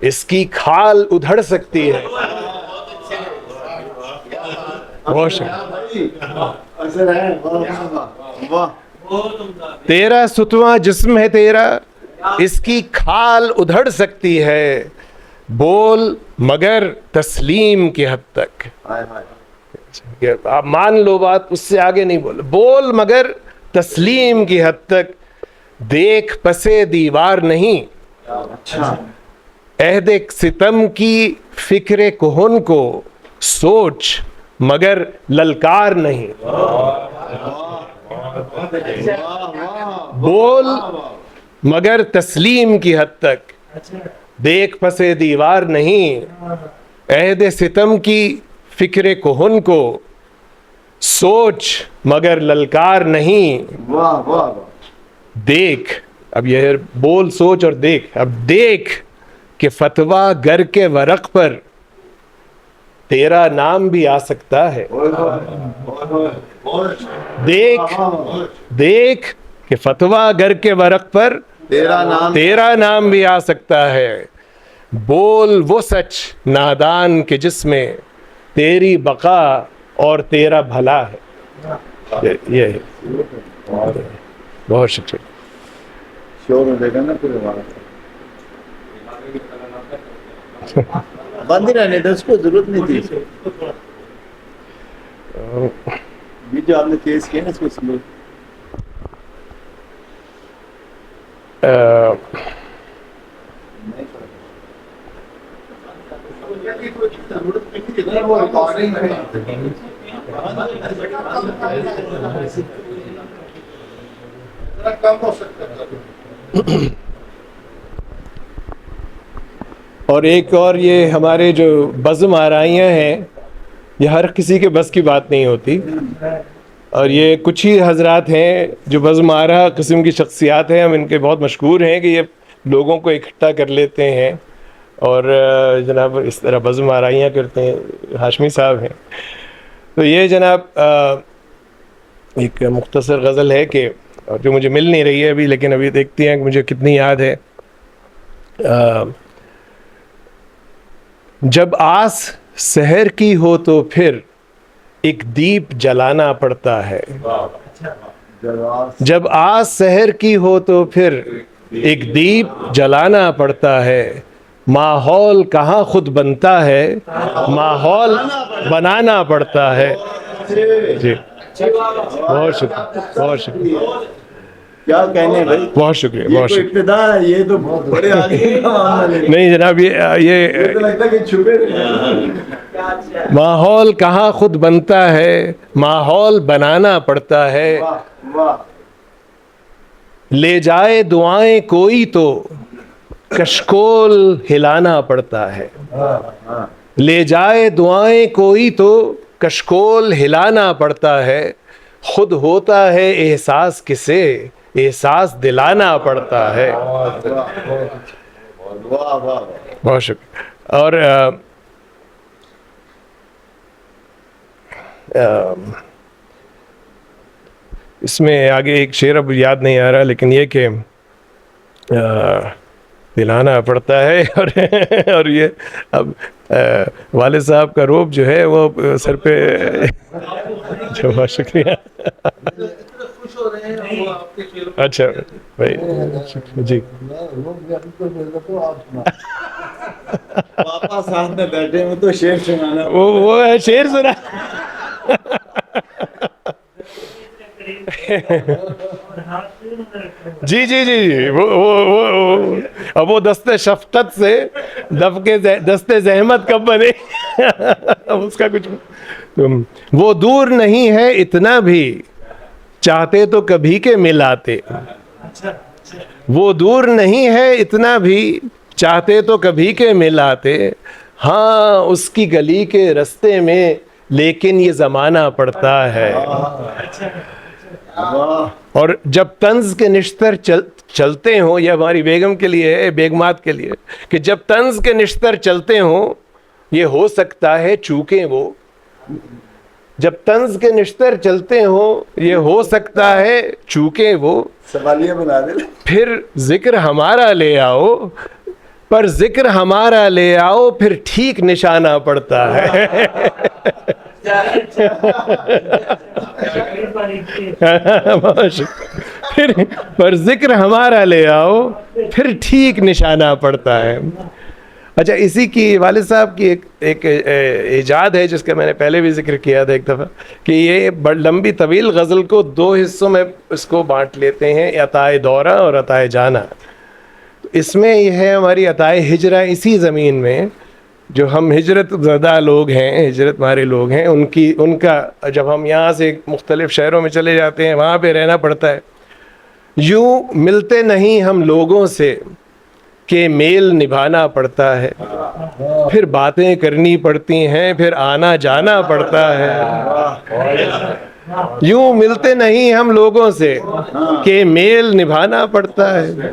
اس کی کھال ادھڑ سکتی ہے. بہت شکریہ. تیرا ستواں جسم ہے تیرا، اس کی کھال ادھڑ سکتی ہے، بول مگر تسلیم کی حد تک. آپ مان لو بات، اس سے آگے نہیں بول. بول مگر تسلیم کی حد تک، دیکھ پسے دیوار نہیں. عہد ستم کی فکر کہن کو، سوچ مگر للکار نہیں. بول مگر تسلیم کی حد تک، دیکھ پسے دیوار نہیں. عہد ستم کی فکر کہن کو، سوچ مگر للکار نہیں. دیکھ، اب یہ بول سوچ اور دیکھ. اب دیکھ کہ فتویٰ گر کے ورق پر تیرا نام بھی آ سکتا ہے. دیکھ کہ فتویٰ گر کے ورق پر تیرا نام بھی آ سکتا ہے. بول وہ سچ نادان کے جس میں تیری بقا اور تیرا بھلا ہے. یہ بہت شکریہ. بند رہنے دو، اس کو ضرورت نہیں تھی. یہ جو آپ نے تیز کیا نا اس کو سلو. اور ایک اور یہ ہمارے جو بزم آرائیاں ہیں، یہ ہر کسی کے بس کی بات نہیں ہوتی. اور یہ کچھ ہی حضرات ہیں جو بزم آرا قسم کی شخصیات ہیں. ہم ان کے بہت مشکور ہیں کہ یہ لوگوں کو اکٹھا کر لیتے ہیں اور جناب اس طرح بزم آرائیاں کرتے ہیں. ہاشمی صاحب ہیں. تو یہ جناب ایک مختصر غزل ہے کہ جو مجھے مل نہیں رہی ہے ابھی، لیکن ابھی دیکھتی ہیں کہ مجھے کتنی یاد ہے. جب آس سحر کی ہو تو پھر ایک دیپ جلانا پڑتا ہے. جب آس سحر کی ہو تو پھر ایک دیپ جلانا پڑتا ہے. ماحول کہاں خود بنتا ہے، ماحول بنانا پڑتا ہے. جی بہت شکریہ، بہت شکریہ. کیا کہنے بھائی، بہت شکریہ، بہت شکریہ. ابتدا ہے، یہ تو بہت بڑے آدمی کا معاملہ نہیں. نہیں جناب، یہ تو لگتا ہے کہ چھپے رہے. ماحول کہاں خود بنتا ہے، ماحول بنانا پڑتا ہے. واہ. لے جائے دعائیں کوئی تو کشکول ہلانا پڑتا ہے. لے جائے دعائیں کوئی تو کشکول ہلانا پڑتا ہے. خود ہوتا ہے احساس کسے، احساس دلانا پڑتا ہے. بہت شکریہ. اور اس میں آگے ایک شعر اب یاد نہیں آ رہا، لیکن یہ کہ دلانا پڑتا ہے. اور یہ اب والد صاحب کا روب جو ہے وہ سر پہ. بہت شکریہ. اچھا بھائی جی. پاپا ساتھ میں بیٹھے ہوں تو شعر سنانا. وہ ہے شعر سنا. جی جی جی. اب وہ دست شفقت سے دست زحمت کب بنے. اس کا کچھ وہ دور نہیں ہے اتنا بھی، چاہتے تو کبھی کے مل آتے. وہ دور نہیں ہے اتنا بھی، چاہتے تو کبھی کے مل آتے. ہاں اس کی گلی کے رستے میں لیکن یہ زمانہ پڑتا ہے. اور جب طنز کے نشتر چلتے ہوں، یہ ہماری بیگم کے لیے ہے، بیگمات کے لیے، کہ جب طنز کے نشتر چلتے ہوں یہ ہو سکتا ہے چونکہ وہ. جب طنز کے نشتر چلتے ہوں یہ ہو سکتا ہے چونکہ وہ. سوالیہ بنا دے. پھر ذکر ہمارا لے آؤ، پر ذکر ہمارا لے آؤ پھر ٹھیک نشانہ پڑتا ہے. پھر پر ذکر ہمارا لے آؤ پھر ٹھیک نشانہ پڑتا ہے. اچھا اسی کی والد صاحب کی ایک ایجاد ہے جس کا میں نے پہلے بھی ذکر کیا تھا ایک دفعہ کہ یہ لمبی طویل غزل کو 2 حصوں میں اس کو بانٹ لیتے ہیں, عطائے دورہ اور عطائے جانا. اس میں یہ ہے ہماری عطائے ہجرہ, اسی زمین میں جو ہم ہجرت زدہ لوگ ہیں, ہجرت مارے لوگ ہیں, ان کا جب ہم یہاں سے مختلف شہروں میں چلے جاتے ہیں وہاں پہ رہنا پڑتا ہے. یوں ملتے نہیں ہم لوگوں سے کہ میل نبھانا پڑتا ہے, پھر باتیں کرنی پڑتی ہیں, پھر آنا جانا پڑتا ہے. یوں ملتے نہیں ہم لوگوں سے کہ میل نبھانا پڑتا ہے,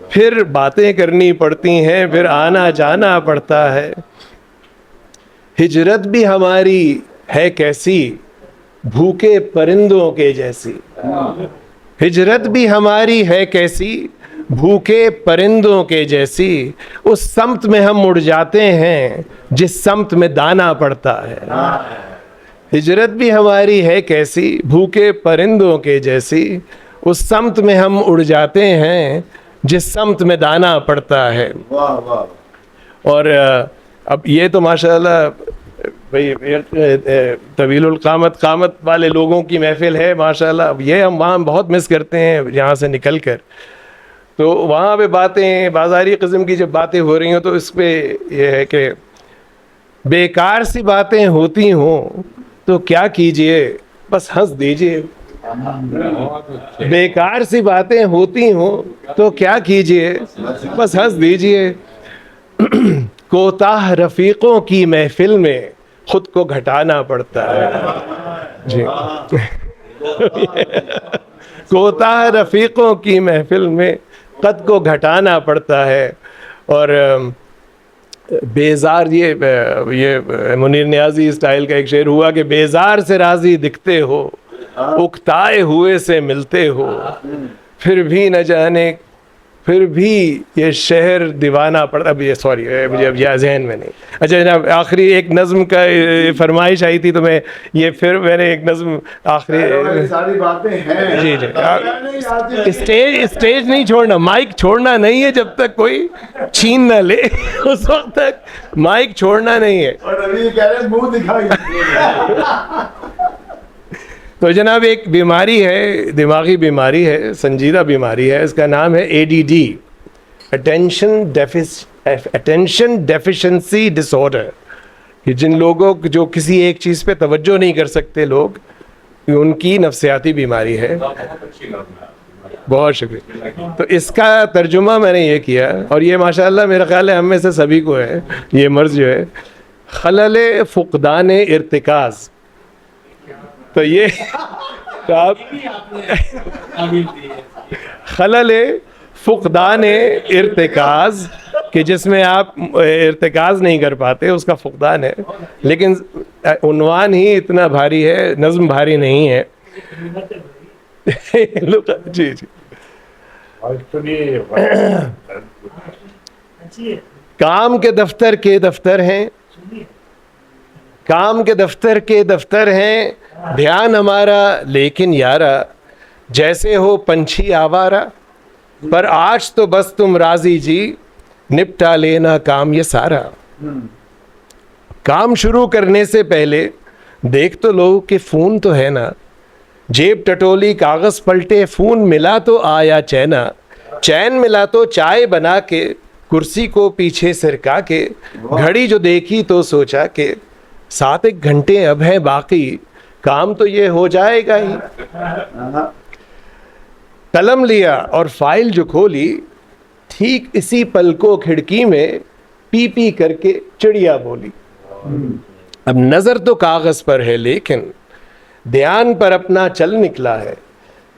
پھر باتیں کرنی پڑتی ہیں, پھر آنا جانا پڑتا ہے. ہجرت بھی ہماری ہے کیسی بھوکے پرندوں کے جیسی. ہجرت بھی ہماری ہے کیسی بھوکے پرندوں کے جیسی. اس سمت میں ہم اڑ جاتے ہیں جس سمت میں دانا پڑتا ہے. ہجرت بھی ہماری ہے کیسی بھوکے پرندوں کے جیسی. اس سمت میں ہم اڑ جاتے ہیں جس سمت میں دانا پڑتا ہے. اور اب یہ تو ماشاءاللہ بھئی طویل القامت قامت والے لوگوں کی محفل ہے ماشاءاللہ. اب یہ ہم وہاں بہت مس کرتے ہیں یہاں سے نکل کر. تو وہاں پہ باتیں بازاری قسم کی جب باتیں ہو رہی ہوں تو اس پہ یہ ہے کہ بیکار سی باتیں ہوتی ہوں تو کیا کیجئے بس ہنس دیجئے. بیکار سی باتیں ہوتی ہوں تو کیا کیجئے بس ہنس دیجئے. کوتاہ رفیقوں کی محفل میں خود کو گھٹانا پڑتا ہے. جی کوتاہ رفیقوں کی محفل میں قد کو گھٹانا پڑتا ہے. اور بیزار یہ منیر نیازی اسٹائل کا ایک شعر ہوا کہ بیزار سے راضی دکھتے ہو, اکتائے ہوئے سے ملتے ہو, پھر بھی نہ جانے پھر بھی یہ شہر دیوانہ پڑتا. اب یہ سوری مجھے اب یہ ذہن میں نہیں. اچھا جناب آخری ایک نظم کا فرمائش آئی تھی تو میں یہ پھر میں نے ایک نظم آخری ساری باتیں ہیں. جی اسٹیج نہیں چھوڑنا, مائک چھوڑنا نہیں ہے جب تک کوئی چھین نہ لے, اس وقت تک مائک چھوڑنا نہیں ہے. اور ابھی کہہ رہے ہیں منہ دکھائی. تو جناب ایک بیماری ہے, دماغی بیماری ہے, سنجیدہ بیماری ہے, اس کا نام ہے ADD, اٹینشن ڈیفیشنسی ڈس آرڈر. کہ جن لوگوں جو کسی ایک چیز پہ توجہ نہیں کر سکتے لوگ, ان کی نفسیاتی بیماری ہے. بہت شکریہ. تو اس کا ترجمہ میں نے یہ کیا, اور یہ ماشاءاللہ میرا خیال ہے ہم میں سے سبھی کو ہے یہ مرض جو ہے, خلل فقدان ارتکاز. تو یہ خلل فقدان ارتکاز کہ جس میں آپ ارتکاز نہیں کر پاتے, اس کا فقدان ہے. لیکن عنوان ہی اتنا بھاری ہے, نظم بھاری نہیں ہے. جی جی. کام کے دفتر کے دفتر ہیں, کام کے دفتر کے دفتر ہیں, دھیان ہمارا لیکن یارا جیسے ہو پنچھی آوارہ. پر آج تو بس تم راضی جی نپٹا لینا کام یہ سارا. کام شروع کرنے سے پہلے دیکھ تو لو کہ فون تو ہے نا, جیب ٹٹولی کاغذ پلٹے, فون ملا تو آیا چینا, چین ملا تو چائے بنا کے, کرسی کو پیچھے سرکا کے, گھڑی جو دیکھی تو سوچا کہ 7 گھنٹے اب ہیں باقی, کام تو یہ ہو جائے گا ہی. قلم لیا اور فائل جو کھولی, ٹھیک اسی پل کو کھڑکی میں پی پی کر کے چڑیا بولی. اب نظر تو کاغذ پر ہے لیکن دھیان پر اپنا چل نکلا ہے.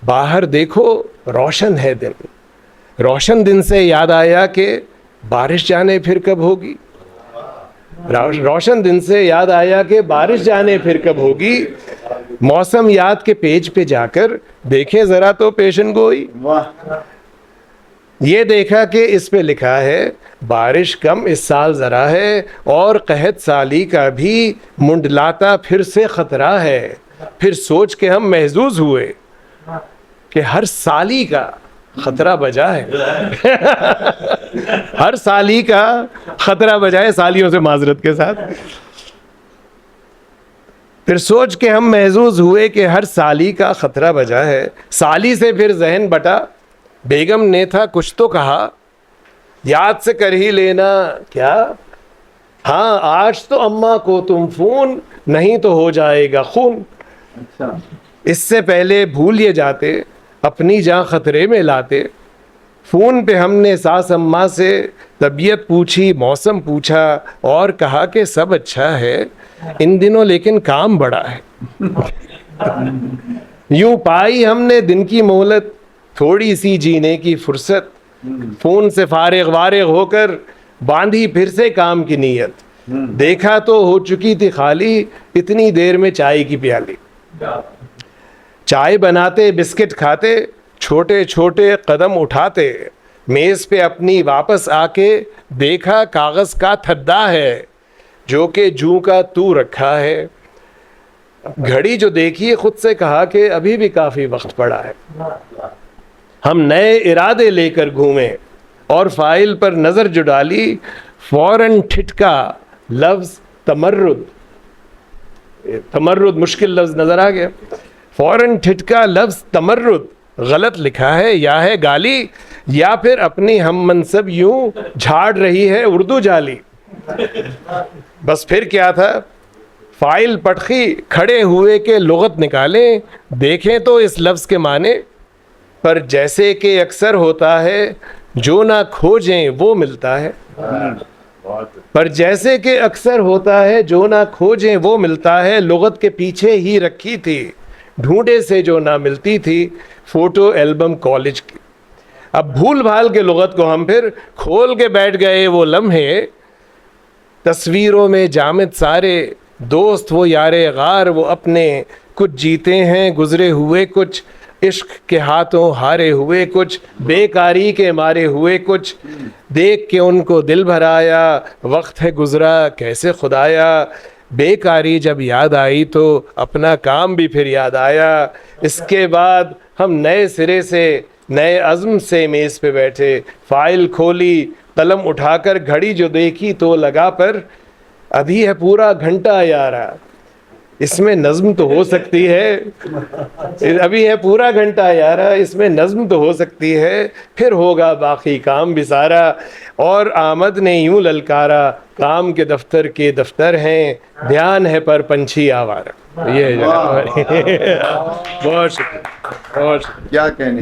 باہر دیکھو روشن ہے دن, روشن دن سے یاد آیا کہ بارش جانے پھر کب ہوگی. روشن دن سے یاد آیا کہ بارش جانے پھر کب ہوگی. موسم یاد کے پیج پہ جا کر دیکھیں ذرا تو پیشن گوئی. یہ دیکھا کہ اس پہ لکھا ہے بارش کم اس سال ذرا ہے اور قحط سالی کا بھی منڈلاتا پھر سے خطرہ ہے. پھر سوچ کے ہم محظوظ ہوئے کہ ہر سالی کا خطرہ بجا ہے. ہر سالی کا خطرہ بجا ہے, سالیوں سے معذرت کے ساتھ. پھر سوچ کے ہم محظوظ ہوئے کہ ہر سالی کا خطرہ بجا ہے. سالی سے پھر ذہن بٹا, بیگم نے تھا کچھ تو کہا, یاد سے کر ہی لینا کیا, ہاں آج تو اماں کو تم فون, نہیں تو ہو جائے گا خون. اس سے پہلے بھول یہ جاتے, اپنی جان خطرے میں لاتے. فون پہ ہم نے ساس اماں سے طبیعت پوچھی, موسم پوچھا اور کہا کہ سب اچھا ہے, ان دنوں لیکن کام بڑا ہے. یوں پائی ہم نے دن کی مہلت, تھوڑی سی جینے کی فرصت. فون سے فارغ وارغ ہو کر باندھی پھر سے کام کی نیت. دیکھا تو ہو چکی تھی خالی, اتنی دیر میں چائے کی پیالی. چائے بناتے بسکٹ کھاتے, چھوٹے چھوٹے قدم اٹھاتے. میز پہ اپنی واپس آ کے دیکھا کاغذ کا تھدا ہے, جو کہ جوں کا تو رکھا ہے. گھڑی جو دیکھی خود سے کہا کہ ابھی بھی کافی وقت پڑا ہے. ہم نئے ارادے لے کر گھومے اور فائل پر نظر جو ڈالی, فوراً ٹھٹکا لفظ تمرد. تمرد مشکل لفظ نظر آ گیا. فوراً ٹھٹکا لفظ تمرد, غلط لکھا ہے یا ہے گالی, یا پھر اپنی ہم منصب یوں جھاڑ رہی ہے اردو جالی. بس پھر کیا تھا, فائل پٹخی کھڑے ہوئے کہ لغت نکالیں, دیکھیں تو اس لفظ کے معنی. پر جیسے کہ اکثر ہوتا ہے جو نہ کھوجیں وہ ملتا ہے. پر جیسے کہ اکثر ہوتا ہے جو نہ کھوجیں وہ ملتا ہے, لغت کے پیچھے ہی رکھی تھی ڈھونڈے سے جو نہ ملتی تھی فوٹو ایلبم کالج کی. اب بھول بھال کے لغت کو ہم پھر کھول کے بیٹھ گئے وہ لمحے, تصویروں میں جامد سارے دوست وہ یار غار وہ اپنے. کچھ جیتے ہیں گزرے ہوئے, کچھ عشق کے ہاتھوں ہارے ہوئے, کچھ بیکاری کے مارے ہوئے, کچھ دیکھ کے ان کو دل بھرایا. وقت ہے گزرا کیسے خدایا, بیکاری جب یاد آئی تو اپنا کام بھی پھر یاد آیا. اس کے بعد ہم نئے سرے سے نئے عزم سے میز پہ بیٹھے, فائل کھولی, قلم اٹھا کر گھڑی جو دیکھی تو لگا پر ابھی ہے پورا گھنٹہ یارا. اس میں نظم تو ہو سکتی ہے, ابھی ہے پورا گھنٹہ یارا, اس میں نظم تو ہو سکتی ہے, پھر ہوگا باقی کام بھی سارا. اور آمد نے یوں للکارا, کام کے دفتر کے دفتر ہیں, دھیان ہے پر پنچھی آوارہ. یہ بہت شکریہ, بہت شکریہ. کیا کہنے